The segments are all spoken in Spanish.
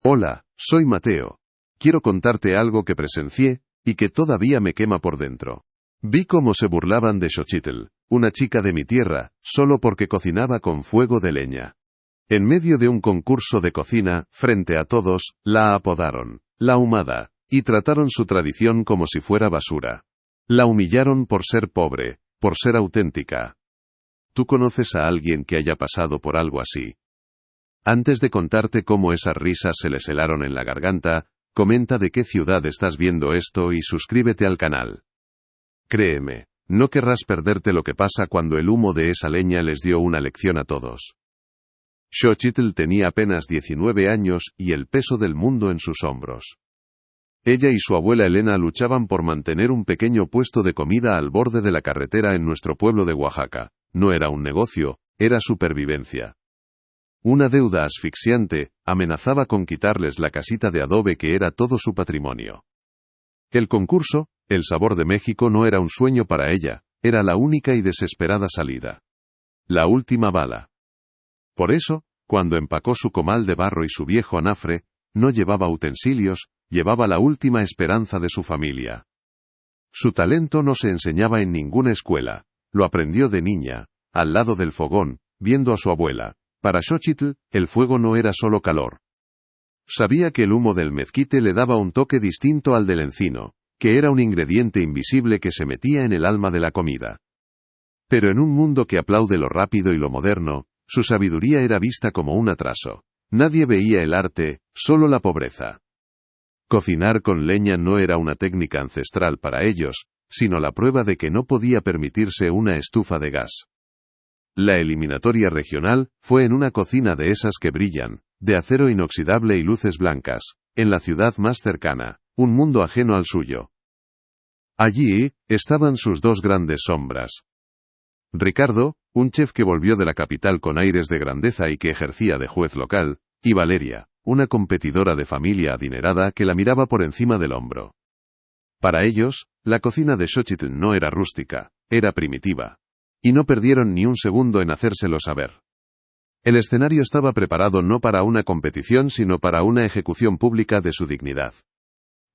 Hola, soy Mateo. Quiero contarte algo que presencié, y que todavía me quema por dentro. Vi cómo se burlaban de Xochitl, una chica de mi tierra, solo porque cocinaba con fuego de leña. En medio de un concurso de cocina, frente a todos, la apodaron la ahumada, y trataron su tradición como si fuera basura. La humillaron por ser pobre, por ser auténtica. ¿Tú conoces a alguien que haya pasado por algo así? Antes de contarte cómo esas risas se les helaron en la garganta, comenta de qué ciudad estás viendo esto y suscríbete al canal. Créeme, no querrás perderte lo que pasa cuando el humo de esa leña les dio una lección a todos. Xochitl tenía apenas 19 años y el peso del mundo en sus hombros. Ella y su abuela Elena luchaban por mantener un pequeño puesto de comida al borde de la carretera en nuestro pueblo de Oaxaca. No era un negocio, era supervivencia. Una deuda asfixiante amenazaba con quitarles la casita de adobe que era todo su patrimonio. El concurso, El Sabor de México, no era un sueño para ella, era la única y desesperada salida. La última bala. Por eso, cuando empacó su comal de barro y su viejo anafre, no llevaba utensilios, llevaba la última esperanza de su familia. Su talento no se enseñaba en ninguna escuela, lo aprendió de niña, al lado del fogón, viendo a su abuela. Para Xochitl, el fuego no era solo calor. Sabía que el humo del mezquite le daba un toque distinto al del encino, que era un ingrediente invisible que se metía en el alma de la comida. Pero en un mundo que aplaude lo rápido y lo moderno, su sabiduría era vista como un atraso. Nadie veía el arte, solo la pobreza. Cocinar con leña no era una técnica ancestral para ellos, sino la prueba de que no podía permitirse una estufa de gas. La eliminatoria regional fue en una cocina de esas que brillan, de acero inoxidable y luces blancas, en la ciudad más cercana, un mundo ajeno al suyo. Allí estaban sus dos grandes sombras. Ricardo, un chef que volvió de la capital con aires de grandeza y que ejercía de juez local, y Valeria, una competidora de familia adinerada que la miraba por encima del hombro. Para ellos, la cocina de Xochitl no era rústica, era primitiva. Y no perdieron ni un segundo en hacérselo saber. El escenario estaba preparado no para una competición sino para una ejecución pública de su dignidad.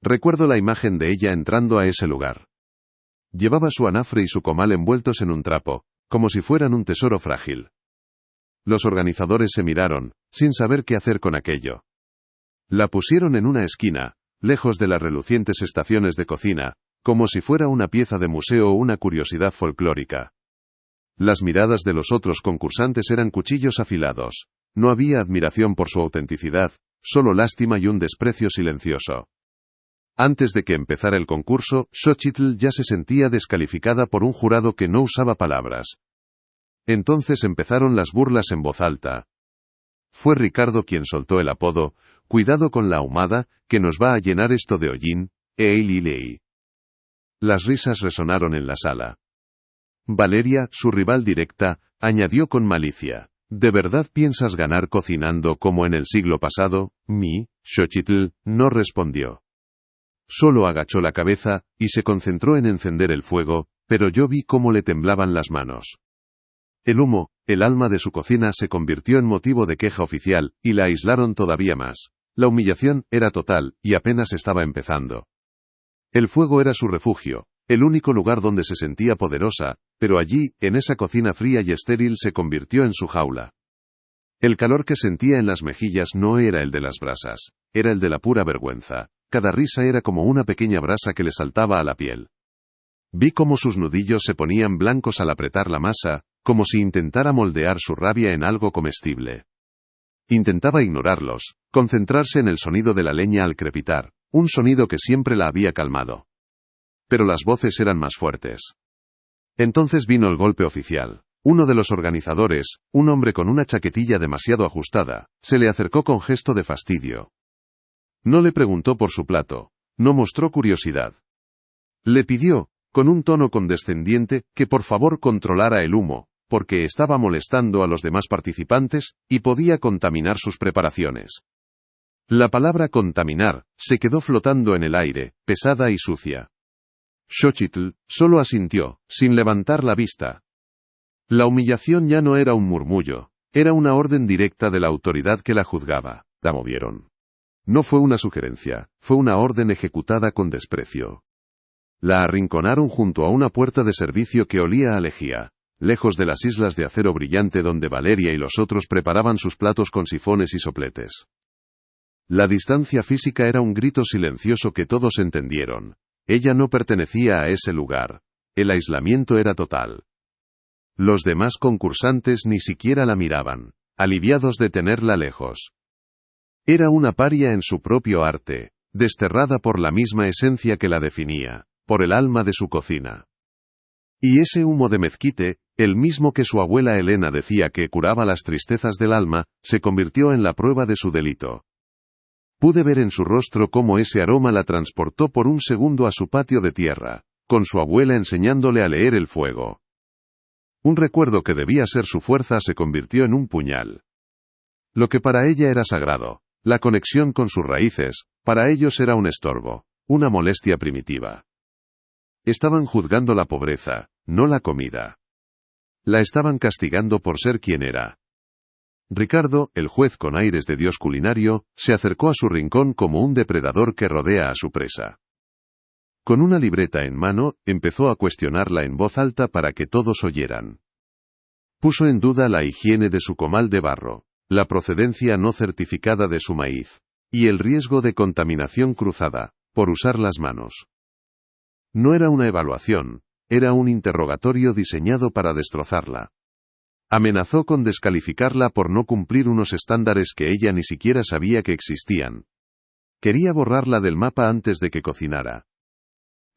Recuerdo la imagen de ella entrando a ese lugar. Llevaba su anafre y su comal envueltos en un trapo, como si fueran un tesoro frágil. Los organizadores se miraron, sin saber qué hacer con aquello. La pusieron en una esquina, lejos de las relucientes estaciones de cocina, como si fuera una pieza de museo o una curiosidad folclórica. Las miradas de los otros concursantes eran cuchillos afilados. No había admiración por su autenticidad, solo lástima y un desprecio silencioso. Antes de que empezara el concurso, Xochitl ya se sentía descalificada por un jurado que no usaba palabras. Entonces empezaron las burlas en voz alta. Fue Ricardo quien soltó el apodo, «Cuidado con la ahumada, que nos va a llenar esto de hollín, eililei». Las risas resonaron en la sala. Valeria, su rival directa, añadió con malicia, ¿de verdad piensas ganar cocinando como en el siglo pasado? Xochitl no respondió. Solo agachó la cabeza, y se concentró en encender el fuego, pero yo vi cómo le temblaban las manos. El humo, el alma de su cocina se convirtió en motivo de queja oficial, y la aislaron todavía más. La humillación era total, y apenas estaba empezando. El fuego era su refugio, el único lugar donde se sentía poderosa, pero allí, en esa cocina fría y estéril, se convirtió en su jaula. El calor que sentía en las mejillas no era el de las brasas, era el de la pura vergüenza. Cada risa era como una pequeña brasa que le saltaba a la piel. Vi cómo sus nudillos se ponían blancos al apretar la masa, como si intentara moldear su rabia en algo comestible. Intentaba ignorarlos, concentrarse en el sonido de la leña al crepitar, un sonido que siempre la había calmado. Pero las voces eran más fuertes. Entonces vino el golpe oficial. Uno de los organizadores, un hombre con una chaquetilla demasiado ajustada, se le acercó con gesto de fastidio. No le preguntó por su plato, no mostró curiosidad. Le pidió, con un tono condescendiente, que por favor controlara el humo, porque estaba molestando a los demás participantes, y podía contaminar sus preparaciones. La palabra contaminar se quedó flotando en el aire, pesada y sucia. Xochitl solo asintió, sin levantar la vista. La humillación ya no era un murmullo, era una orden directa de la autoridad que la juzgaba. La movieron. No fue una sugerencia, fue una orden ejecutada con desprecio. La arrinconaron junto a una puerta de servicio que olía a lejía, lejos de las islas de acero brillante donde Valeria y los otros preparaban sus platos con sifones y sopletes. La distancia física era un grito silencioso que todos entendieron. Ella no pertenecía a ese lugar. El aislamiento era total. Los demás concursantes ni siquiera la miraban, aliviados de tenerla lejos. Era una paria en su propio arte, desterrada por la misma esencia que la definía, por el alma de su cocina. Y ese humo de mezquite, el mismo que su abuela Elena decía que curaba las tristezas del alma, se convirtió en la prueba de su delito. Pude ver en su rostro cómo ese aroma la transportó por un segundo a su patio de tierra, con su abuela enseñándole a leer el fuego. Un recuerdo que debía ser su fuerza se convirtió en un puñal. Lo que para ella era sagrado, la conexión con sus raíces, para ellos era un estorbo, una molestia primitiva. Estaban juzgando la pobreza, no la comida. La estaban castigando por ser quien era. Ricardo, el juez con aires de dios culinario, se acercó a su rincón como un depredador que rodea a su presa. Con una libreta en mano, empezó a cuestionarla en voz alta para que todos oyeran. Puso en duda la higiene de su comal de barro, la procedencia no certificada de su maíz, y el riesgo de contaminación cruzada, por usar las manos. No era una evaluación, era un interrogatorio diseñado para destrozarla. Amenazó con descalificarla por no cumplir unos estándares que ella ni siquiera sabía que existían. Quería borrarla del mapa antes de que cocinara.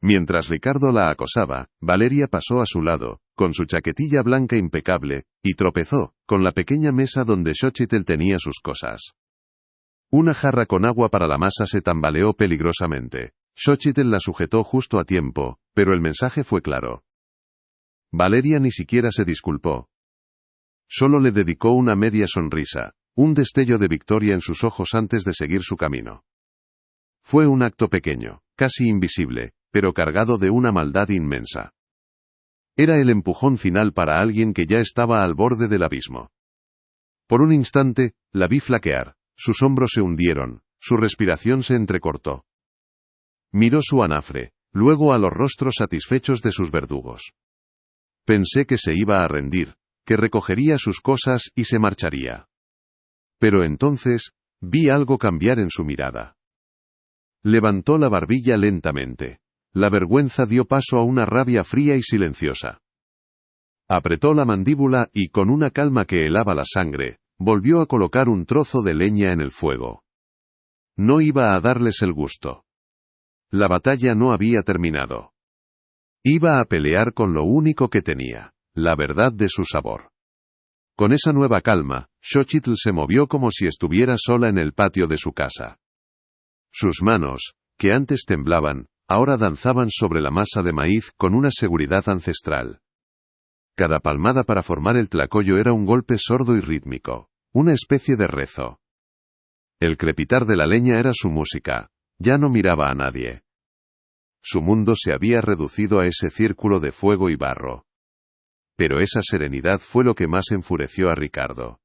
Mientras Ricardo la acosaba, Valeria pasó a su lado, con su chaquetilla blanca impecable, y tropezó, con la pequeña mesa donde Xochitl tenía sus cosas. Una jarra con agua para la masa se tambaleó peligrosamente. Xochitl la sujetó justo a tiempo, pero el mensaje fue claro. Valeria ni siquiera se disculpó. Solo le dedicó una media sonrisa, un destello de victoria en sus ojos antes de seguir su camino. Fue un acto pequeño, casi invisible, pero cargado de una maldad inmensa. Era el empujón final para alguien que ya estaba al borde del abismo. Por un instante, la vi flaquear, sus hombros se hundieron, su respiración se entrecortó. Miró su anafre, luego a los rostros satisfechos de sus verdugos. Pensé que se iba a rendir, que recogería sus cosas y se marcharía. Pero entonces, vi algo cambiar en su mirada. Levantó la barbilla lentamente. La vergüenza dio paso a una rabia fría y silenciosa. Apretó la mandíbula y, con una calma que helaba la sangre, volvió a colocar un trozo de leña en el fuego. No iba a darles el gusto. La batalla no había terminado. Iba a pelear con lo único que tenía, la verdad de su sabor. Con esa nueva calma, Xochitl se movió como si estuviera sola en el patio de su casa. Sus manos, que antes temblaban, ahora danzaban sobre la masa de maíz con una seguridad ancestral. Cada palmada para formar el tlacoyo era un golpe sordo y rítmico, una especie de rezo. El crepitar de la leña era su música, ya no miraba a nadie. Su mundo se había reducido a ese círculo de fuego y barro. Pero esa serenidad fue lo que más enfureció a Ricardo.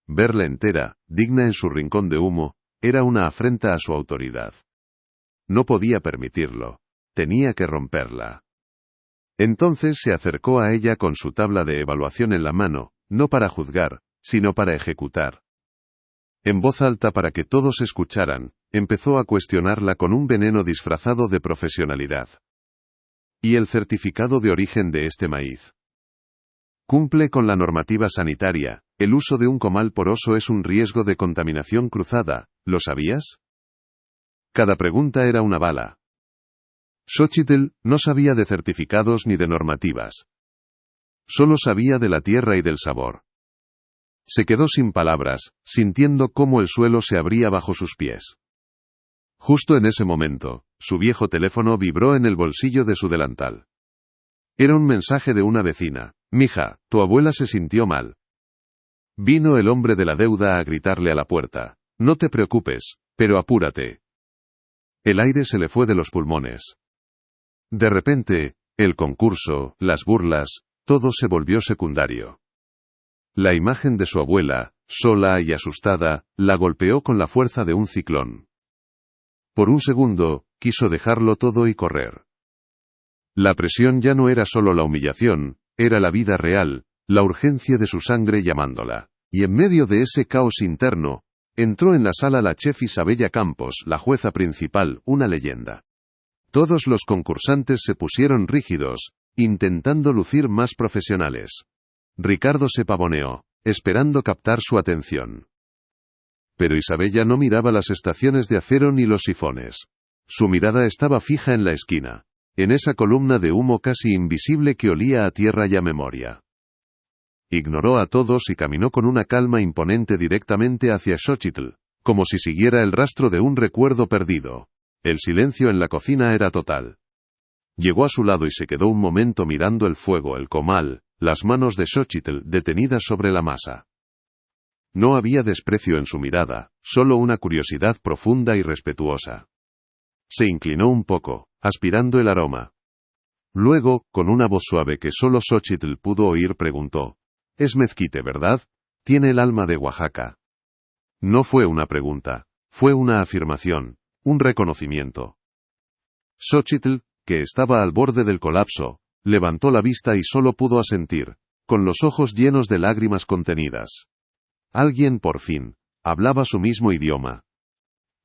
Verla entera, digna en su rincón de humo, era una afrenta a su autoridad. No podía permitirlo. Tenía que romperla. Entonces se acercó a ella con su tabla de evaluación en la mano, no para juzgar, sino para ejecutar. En voz alta para que todos escucharan, empezó a cuestionarla con un veneno disfrazado de profesionalidad. ¿Y el certificado de origen de este maíz? Cumple con la normativa sanitaria. El uso de un comal poroso es un riesgo de contaminación cruzada. ¿Lo sabías? Cada pregunta era una bala. Xochitl no sabía de certificados ni de normativas. Solo sabía de la tierra y del sabor. Se quedó sin palabras, sintiendo cómo el suelo se abría bajo sus pies. Justo en ese momento, su viejo teléfono vibró en el bolsillo de su delantal. Era un mensaje de una vecina. «Mija, tu abuela se sintió mal». Vino el hombre de la deuda a gritarle a la puerta. «No te preocupes, pero apúrate». El aire se le fue de los pulmones. De repente, el concurso, las burlas, todo se volvió secundario. La imagen de su abuela, Sola y asustada, la golpeó con la fuerza de un ciclón. Por un segundo, quiso dejarlo todo y correr. La presión ya no era solo la humillación, era la vida real, la urgencia de su sangre llamándola. Y en medio de ese caos interno, entró en la sala la chef Isabella Campos, la jueza principal, una leyenda. Todos los concursantes se pusieron rígidos, intentando lucir más profesionales. Ricardo se pavoneó, esperando captar su atención. Pero Isabella no miraba las estaciones de acero ni los sifones. Su mirada estaba fija en la esquina, en esa columna de humo casi invisible que olía a tierra y a memoria. Ignoró a todos y caminó con una calma imponente directamente hacia Xochitl, como si siguiera el rastro de un recuerdo perdido. El silencio en la cocina era total. Llegó a su lado y se quedó un momento mirando el fuego, el comal, las manos de Xochitl detenidas sobre la masa. No había desprecio en su mirada, solo una curiosidad profunda y respetuosa. Se inclinó un poco, aspirando el aroma. Luego, con una voz suave que solo Xochitl pudo oír, preguntó: «Es mezquite, ¿verdad? Tiene el alma de Oaxaca». No fue una pregunta, fue una afirmación, un reconocimiento. Xochitl, que estaba al borde del colapso, levantó la vista y solo pudo asentir, con los ojos llenos de lágrimas contenidas. Alguien, por fin, hablaba su mismo idioma.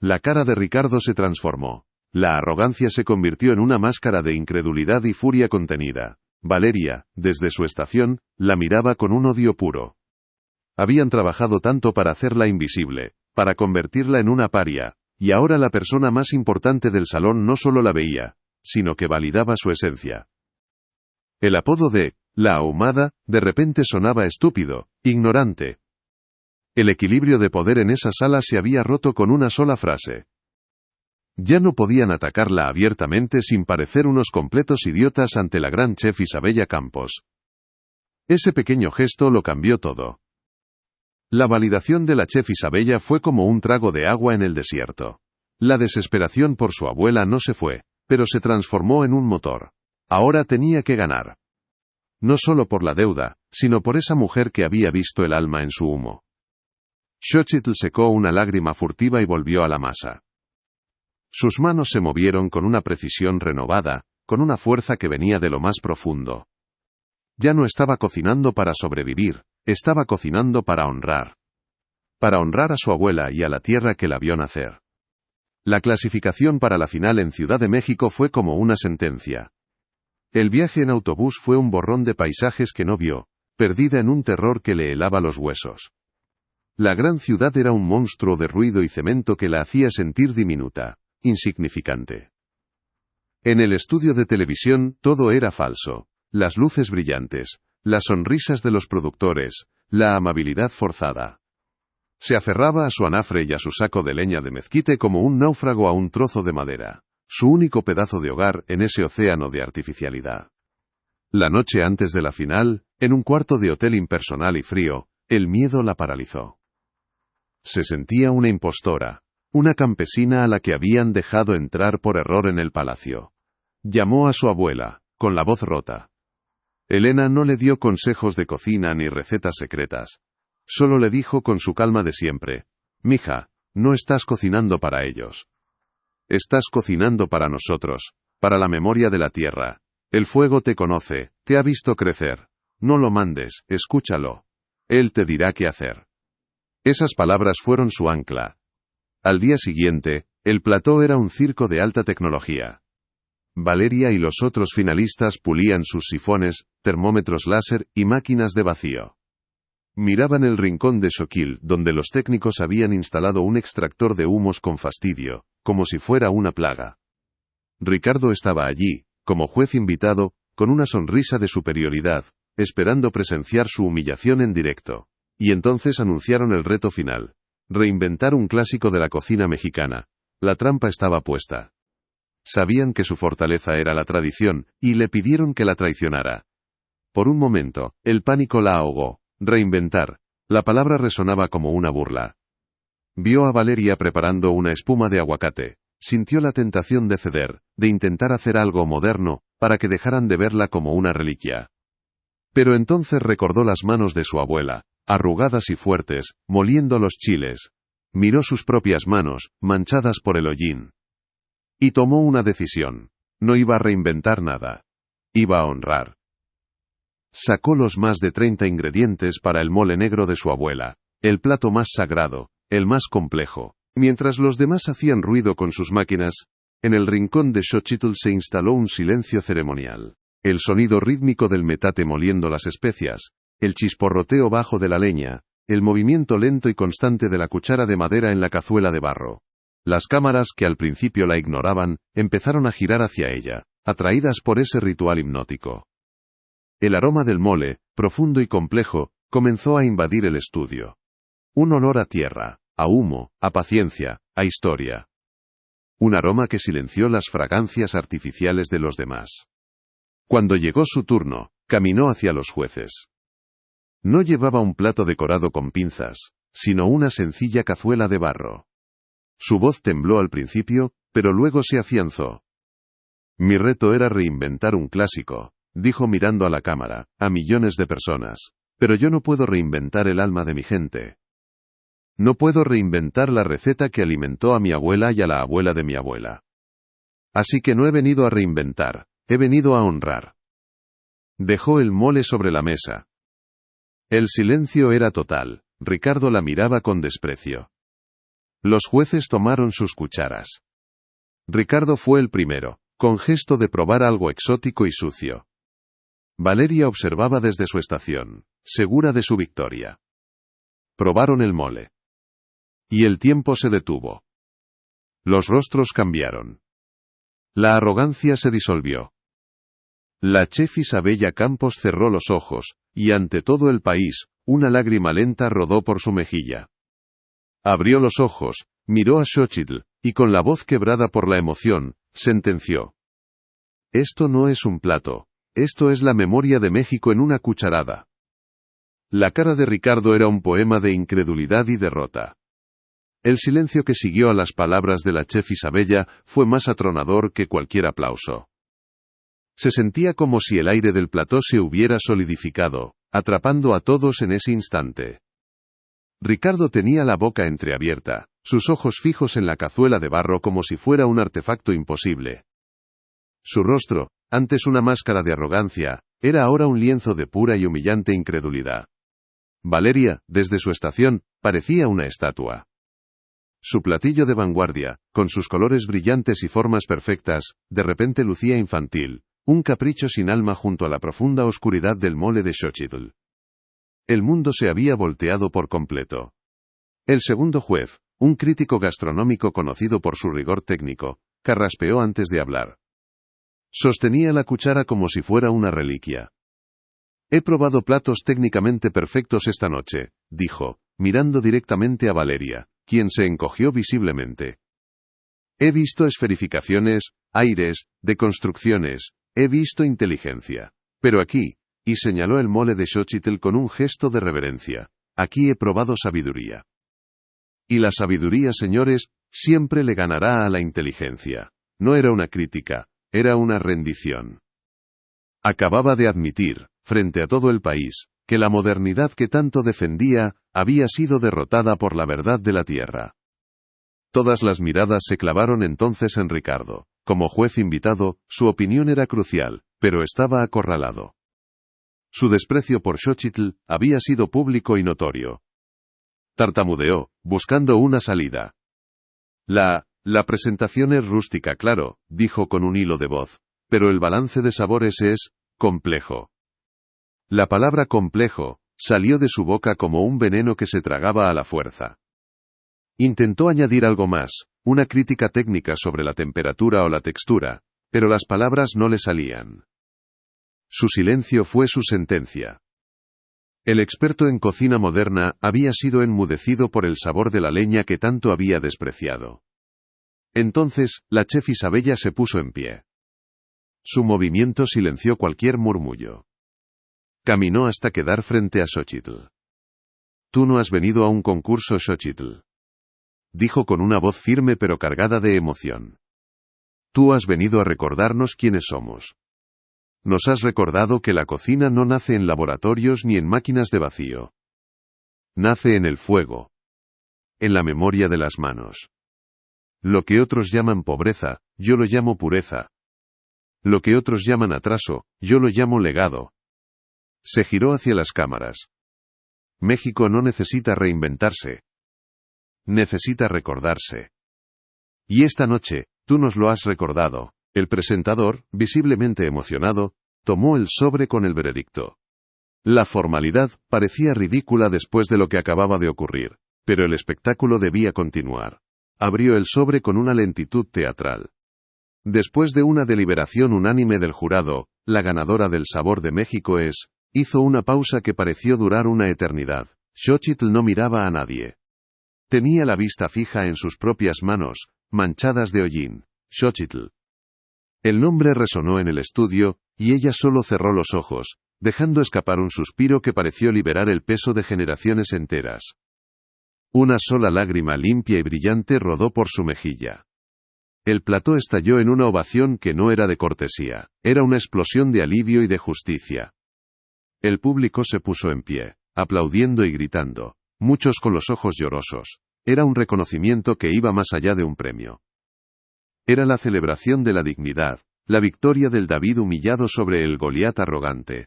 La cara de Ricardo se transformó. La arrogancia se convirtió en una máscara de incredulidad y furia contenida. Valeria, desde su estación, la miraba con un odio puro. Habían trabajado tanto para hacerla invisible, para convertirla en una paria, y ahora la persona más importante del salón no solo la veía, sino que validaba su esencia. El apodo de «la ahumada» de repente sonaba estúpido, ignorante. El equilibrio de poder en esa sala se había roto con una sola frase. Ya no podían atacarla abiertamente sin parecer unos completos idiotas ante la gran chef Isabella Campos. Ese pequeño gesto lo cambió todo. La validación de la chef Isabella fue como un trago de agua en el desierto. La desesperación por su abuela no se fue, pero se transformó en un motor. Ahora tenía que ganar. No solo por la deuda, sino por esa mujer que había visto el alma en su humo. Xochitl secó una lágrima furtiva y volvió a la masa. Sus manos se movieron con una precisión renovada, con una fuerza que venía de lo más profundo. Ya no estaba cocinando para sobrevivir, estaba cocinando para honrar. Para honrar a su abuela y a la tierra que la vio nacer. La clasificación para la final en Ciudad de México fue como una sentencia. El viaje en autobús fue un borrón de paisajes que no vio, perdida en un terror que le helaba los huesos. La gran ciudad era un monstruo de ruido y cemento que la hacía sentir diminuta, insignificante. En el estudio de televisión todo era falso. Las luces brillantes, las sonrisas de los productores, la amabilidad forzada. Se aferraba a su anafre y a su saco de leña de mezquite como un náufrago a un trozo de madera, su único pedazo de hogar en ese océano de artificialidad. La noche antes de la final, en un cuarto de hotel impersonal y frío, el miedo la paralizó. Se sentía una impostora, una campesina a la que habían dejado entrar por error en el palacio. Llamó a su abuela, con la voz rota. Elena no le dio consejos de cocina ni recetas secretas. Solo le dijo con su calma de siempre: «Mija, no estás cocinando para ellos. Estás cocinando para nosotros, para la memoria de la tierra. El fuego te conoce, te ha visto crecer. No lo mandes, escúchalo. Él te dirá qué hacer». Esas palabras fueron su ancla. Al día siguiente, el plató era un circo de alta tecnología. Valeria y los otros finalistas pulían sus sifones, termómetros láser y máquinas de vacío. Miraban el rincón de Xochitl, donde los técnicos habían instalado un extractor de humos con fastidio, como si fuera una plaga. Ricardo estaba allí, como juez invitado, con una sonrisa de superioridad, esperando presenciar su humillación en directo. Y entonces anunciaron el reto final: reinventar un clásico de la cocina mexicana. La trampa estaba puesta. Sabían que su fortaleza era la tradición, y le pidieron que la traicionara. Por un momento, el pánico la ahogó. Reinventar. La palabra resonaba como una burla. Vio a Valeria preparando una espuma de aguacate. Sintió la tentación de ceder, de intentar hacer algo moderno, para que dejaran de verla como una reliquia. Pero entonces recordó las manos de su abuela, arrugadas y fuertes, moliendo los chiles. Miró sus propias manos, manchadas por el hollín. Y tomó una decisión. No iba a reinventar nada. Iba a honrar. Sacó los más de 30 ingredientes para el mole negro de su abuela, el plato más sagrado, el más complejo. Mientras los demás hacían ruido con sus máquinas, en el rincón de Xochitl se instaló un silencio ceremonial. El sonido rítmico del metate moliendo las especias, el chisporroteo bajo de la leña, el movimiento lento y constante de la cuchara de madera en la cazuela de barro. Las cámaras, que al principio la ignoraban, empezaron a girar hacia ella, atraídas por ese ritual hipnótico. El aroma del mole, profundo y complejo, comenzó a invadir el estudio. Un olor a tierra, a humo, a paciencia, a historia. Un aroma que silenció las fragancias artificiales de los demás. Cuando llegó su turno, caminó hacia los jueces. No llevaba un plato decorado con pinzas, sino una sencilla cazuela de barro. Su voz tembló al principio, pero luego se afianzó. Mi reto era reinventar un clásico, dijo mirando a la cámara, a millones de personas. Pero yo no puedo reinventar el alma de mi gente. No puedo reinventar la receta que alimentó a mi abuela y a la abuela de mi abuela. Así que no he venido a reinventar, he venido a honrar. Dejó el mole sobre la mesa. El silencio era total. Ricardo la miraba con desprecio. Los jueces tomaron sus cucharas. Ricardo fue el primero, con gesto de probar algo exótico y sucio. Valeria observaba desde su estación, segura de su victoria. Probaron el mole. Y el tiempo se detuvo. Los rostros cambiaron. La arrogancia se disolvió. La chef Isabella Campos cerró los ojos, y ante todo el país, una lágrima lenta rodó por su mejilla. Abrió los ojos, miró a Xochitl, y con la voz quebrada por la emoción, sentenció. Esto no es un plato, esto es la memoria de México en una cucharada. La cara de Ricardo era un poema de incredulidad y derrota. El silencio que siguió a las palabras de la chef Isabella fue más atronador que cualquier aplauso. Se sentía como si el aire del plató se hubiera solidificado, atrapando a todos en ese instante. Ricardo tenía la boca entreabierta, sus ojos fijos en la cazuela de barro como si fuera un artefacto imposible. Su rostro, antes una máscara de arrogancia, era ahora un lienzo de pura y humillante incredulidad. Valeria, desde su estación, parecía una estatua. Su platillo de vanguardia, con sus colores brillantes y formas perfectas, de repente lucía infantil, un capricho sin alma junto a la profunda oscuridad del mole de Xochitl. El mundo se había volteado por completo. El segundo juez, un crítico gastronómico conocido por su rigor técnico, carraspeó antes de hablar. Sostenía la cuchara como si fuera una reliquia. He probado platos técnicamente perfectos esta noche, dijo, mirando directamente a Valeria, quien se encogió visiblemente. He visto esferificaciones, aires, deconstrucciones, he visto inteligencia. Pero aquí, y señaló el mole de Xochitl con un gesto de reverencia, aquí he probado sabiduría. Y la sabiduría, señores, siempre le ganará a la inteligencia. No era una crítica, era una rendición. Acababa de admitir, frente a todo el país, que la modernidad que tanto defendía, había sido derrotada por la verdad de la tierra. Todas las miradas se clavaron entonces en Ricardo. Como juez invitado, su opinión era crucial, pero estaba acorralado. Su desprecio por Xochitl había sido público y notorio. Tartamudeó, buscando una salida. La presentación es rústica, claro, dijo con un hilo de voz, pero el balance de sabores es complejo. La palabra complejo salió de su boca como un veneno que se tragaba a la fuerza. Intentó añadir algo más, una crítica técnica sobre la temperatura o la textura, pero las palabras no le salían. Su silencio fue su sentencia. El experto en cocina moderna había sido enmudecido por el sabor de la leña que tanto había despreciado. Entonces, la chef Isabella se puso en pie. Su movimiento silenció cualquier murmullo. Caminó hasta quedar frente a Xochitl. Tú no has venido a un concurso, Xochitl. Dijo con una voz firme pero cargada de emoción. Tú has venido a recordarnos quiénes somos. Nos has recordado que la cocina no nace en laboratorios ni en máquinas de vacío. nace en el fuego, en la memoria de las manos. Lo que otros llaman pobreza, yo lo llamo pureza. Lo que otros llaman atraso, yo lo llamo legado. Se giró hacia las cámaras. México no necesita reinventarse. Necesita recordarse. Y esta noche, tú nos lo has recordado. El presentador, visiblemente emocionado, tomó el sobre con el veredicto. La formalidad parecía ridícula después de lo que acababa de ocurrir, pero el espectáculo debía continuar. Abrió el sobre con una lentitud teatral. Después de una deliberación unánime del jurado, la ganadora del Sabor de México hizo una pausa que pareció durar una eternidad. Xochitl no miraba a nadie. Tenía la vista fija en sus propias manos, manchadas de hollín. Xochitl. El nombre resonó en el estudio, y ella solo cerró los ojos, dejando escapar un suspiro que pareció liberar el peso de generaciones enteras. Una sola lágrima limpia y brillante rodó por su mejilla. El plató estalló en una ovación que no era de cortesía, era una explosión de alivio y de justicia. El público se puso en pie, aplaudiendo y gritando, muchos con los ojos llorosos. Era un reconocimiento que iba más allá de un premio. Era la celebración de la dignidad, la victoria del David humillado sobre el Goliat arrogante.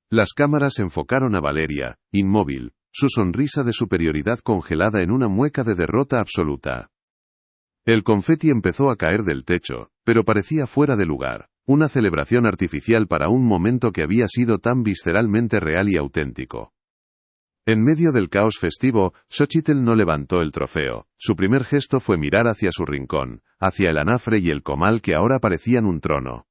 Las cámaras enfocaron a Valeria, inmóvil, su sonrisa de superioridad congelada en una mueca de derrota absoluta. El confeti empezó a caer del techo, pero parecía fuera de lugar, una celebración artificial para un momento que había sido tan visceralmente real y auténtico. En medio del caos festivo, Xochitl no levantó el trofeo. Su primer gesto fue mirar hacia su rincón, hacia el anafre y el comal que ahora parecían un trono.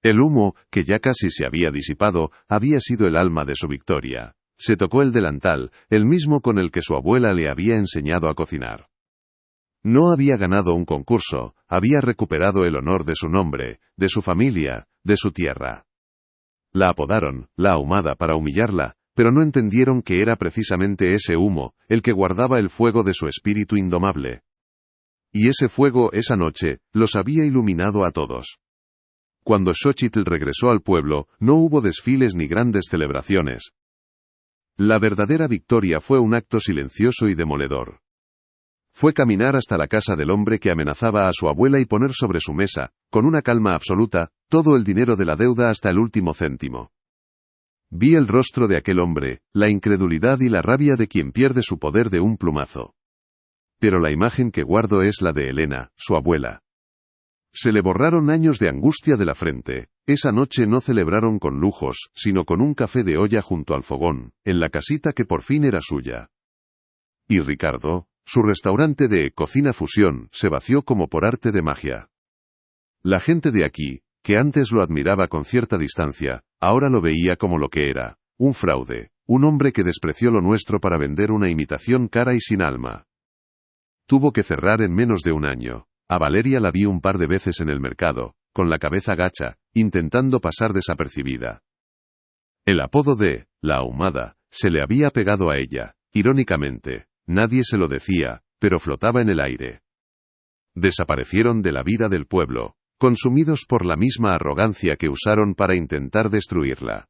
El humo, que ya casi se había disipado, había sido el alma de su victoria. Se tocó el delantal, el mismo con el que su abuela le había enseñado a cocinar. No había ganado un concurso, había recuperado el honor de su nombre, de su familia, de su tierra. La apodaron la Ahumada para humillarla, pero no entendieron que era precisamente ese humo, el que guardaba el fuego de su espíritu indomable. Y ese fuego, esa noche, los había iluminado a todos. Cuando Xochitl regresó al pueblo, no hubo desfiles ni grandes celebraciones. La verdadera victoria fue un acto silencioso y demoledor. Fue caminar hasta la casa del hombre que amenazaba a su abuela y poner sobre su mesa, con una calma absoluta, todo el dinero de la deuda hasta el último céntimo. Vi el rostro de aquel hombre, la incredulidad y la rabia de quien pierde su poder de un plumazo. Pero la imagen que guardo es la de Elena, su abuela. Se le borraron años de angustia de la frente. Esa noche no celebraron con lujos, sino con un café de olla junto al fogón, en la casita que por fin era suya. Y Ricardo, su restaurante de cocina fusión, se vació como por arte de magia. La gente de aquí, que antes lo admiraba con cierta distancia, ahora lo veía como lo que era, un fraude, un hombre que despreció lo nuestro para vender una imitación cara y sin alma. Tuvo que cerrar en menos de un año. A Valeria la vi un par de veces en el mercado, con la cabeza gacha, intentando pasar desapercibida. El apodo de la Ahumada se le había pegado a ella, irónicamente, nadie se lo decía, pero flotaba en el aire. Desaparecieron de la vida del pueblo, consumidos por la misma arrogancia que usaron para intentar destruirla.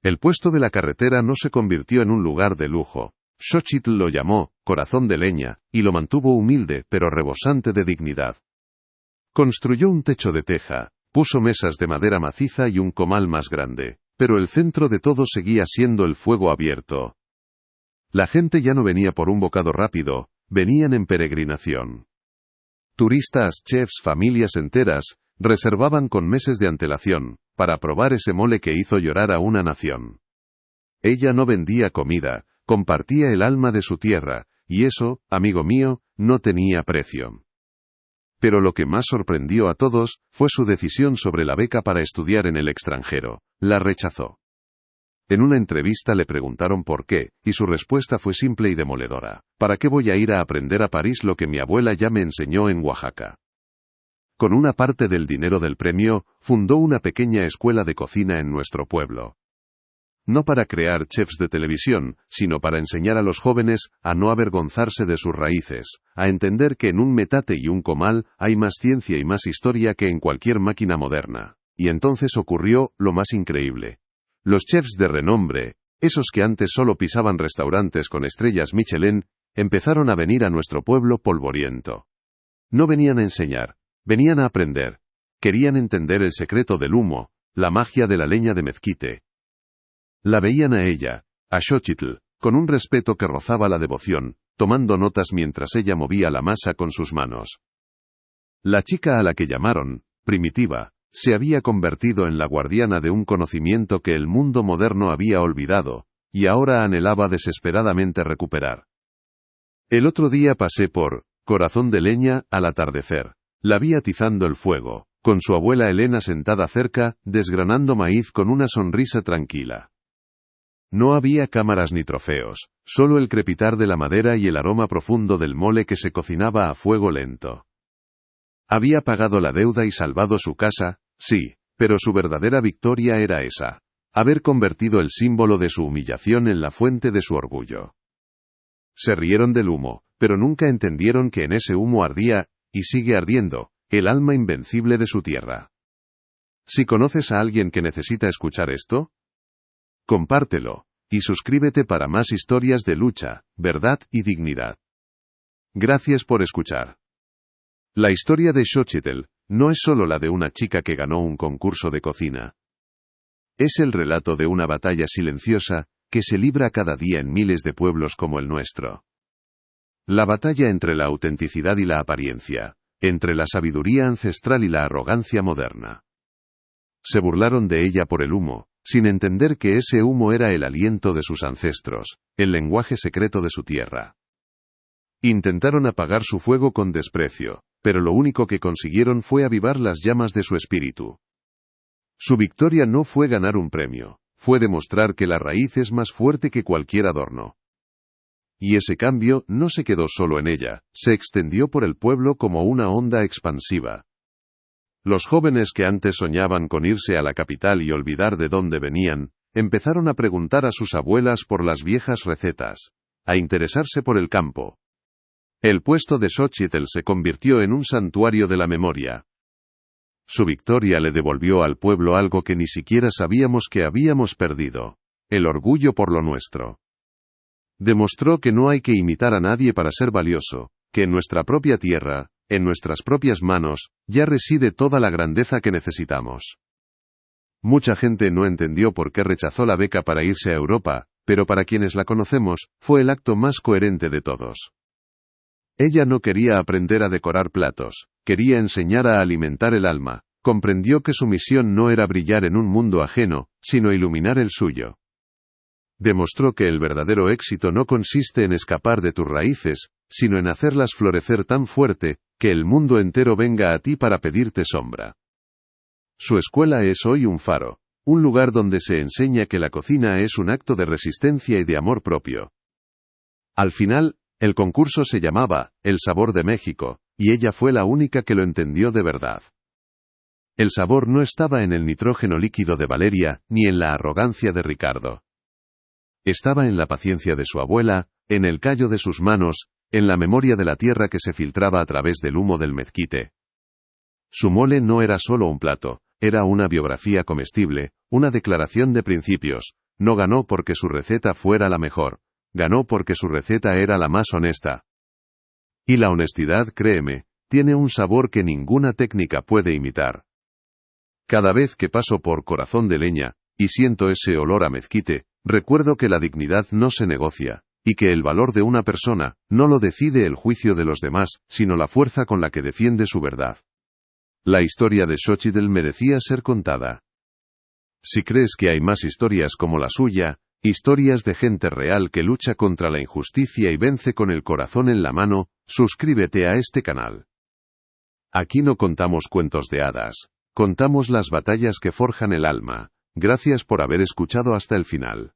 El puesto de la carretera no se convirtió en un lugar de lujo. Xochitl lo llamó corazón de leña, y lo mantuvo humilde pero rebosante de dignidad. Construyó un techo de teja, puso mesas de madera maciza y un comal más grande, pero el centro de todo seguía siendo el fuego abierto. La gente ya no venía por un bocado rápido, venían en peregrinación. Turistas, chefs, familias enteras, reservaban con meses de antelación, para probar ese mole que hizo llorar a una nación. Ella no vendía comida, compartía el alma de su tierra, y eso, amigo mío, no tenía precio. Pero lo que más sorprendió a todos, fue su decisión sobre la beca para estudiar en el extranjero. La rechazó. En una entrevista le preguntaron por qué, y su respuesta fue simple y demoledora. ¿Para qué voy a ir a aprender a París lo que mi abuela ya me enseñó en Oaxaca? Con una parte del dinero del premio, fundó una pequeña escuela de cocina en nuestro pueblo. No para crear chefs de televisión, sino para enseñar a los jóvenes a no avergonzarse de sus raíces, a entender que en un metate y un comal hay más ciencia y más historia que en cualquier máquina moderna. Y entonces ocurrió lo más increíble. Los chefs de renombre, Esos que antes solo pisaban restaurantes con estrellas Michelin, empezaron a venir a nuestro pueblo polvoriento. No venían a enseñar, venían a aprender. Querían entender el secreto del humo, la magia de la leña de mezquite. La veían a ella, a Xochitl, con un respeto que rozaba la devoción, tomando notas mientras ella movía la masa con sus manos. La chica a la que llamaron, Primitiva, se había convertido en la guardiana de un conocimiento que el mundo moderno había olvidado, y ahora anhelaba desesperadamente recuperar. El otro día pasé por Corazón de Leña al atardecer. La vi atizando el fuego, con su abuela Elena sentada cerca, desgranando maíz con una sonrisa tranquila. No había cámaras ni trofeos, solo el crepitar de la madera y el aroma profundo del mole que se cocinaba a fuego lento. Había pagado la deuda y salvado su casa, sí, pero su verdadera victoria era esa: haber convertido el símbolo de su humillación en la fuente de su orgullo. Se rieron del humo, pero nunca entendieron que en ese humo ardía, y sigue ardiendo, el alma invencible de su tierra. Si conoces a alguien que necesita escuchar esto, compártelo, y suscríbete para más historias de lucha, verdad y dignidad. Gracias por escuchar. La historia de Xochitl no es solo la de una chica que ganó un concurso de cocina. Es el relato de una batalla silenciosa que se libra cada día en miles de pueblos como el nuestro. La batalla entre la autenticidad y la apariencia, entre la sabiduría ancestral y la arrogancia moderna. Se burlaron de ella por el humo, sin entender que ese humo era el aliento de sus ancestros, el lenguaje secreto de su tierra. Intentaron apagar su fuego con desprecio, pero lo único que consiguieron fue avivar las llamas de su espíritu. Su victoria no fue ganar un premio, fue demostrar que la raíz es más fuerte que cualquier adorno. Y ese cambio no se quedó solo en ella, se extendió por el pueblo como una onda expansiva. Los jóvenes que antes soñaban con irse a la capital y olvidar de dónde venían, empezaron a preguntar a sus abuelas por las viejas recetas, a interesarse por el campo. El puesto de Xochitl se convirtió en un santuario de la memoria. Su victoria le devolvió al pueblo algo que ni siquiera sabíamos que habíamos perdido: el orgullo por lo nuestro. Demostró que no hay que imitar a nadie para ser valioso, que en nuestra propia tierra, en nuestras propias manos, ya reside toda la grandeza que necesitamos. Mucha gente no entendió por qué rechazó la beca para irse a Europa, pero para quienes la conocemos, fue el acto más coherente de todos. Ella no quería aprender a decorar platos, quería enseñar a alimentar el alma, comprendió que su misión no era brillar en un mundo ajeno, sino iluminar el suyo. Demostró que el verdadero éxito no consiste en escapar de tus raíces, sino en hacerlas florecer tan fuerte, que el mundo entero venga a ti para pedirte sombra. Su escuela es hoy un faro, un lugar donde se enseña que la cocina es un acto de resistencia y de amor propio. Al final, el concurso se llamaba El Sabor de México, y ella fue la única que lo entendió de verdad. El sabor no estaba en el nitrógeno líquido de Valeria, ni en la arrogancia de Ricardo. Estaba en la paciencia de su abuela, en el callo de sus manos, en la memoria de la tierra que se filtraba a través del humo del mezquite. Su mole no era solo un plato, era una biografía comestible, una declaración de principios. No ganó porque su receta fuera la mejor, ganó porque su receta era la más honesta. Y la honestidad, créeme, tiene un sabor que ninguna técnica puede imitar. Cada vez que paso por Corazón de Leña, y siento ese olor a mezquite, recuerdo que la dignidad no se negocia, y que el valor de una persona no lo decide el juicio de los demás, sino la fuerza con la que defiende su verdad. La historia de Xochitl merecía ser contada. Si crees que hay más historias como la suya, historias de gente real que lucha contra la injusticia y vence con el corazón en la mano, suscríbete a este canal. Aquí no contamos cuentos de hadas, contamos las batallas que forjan el alma. Gracias por haber escuchado hasta el final.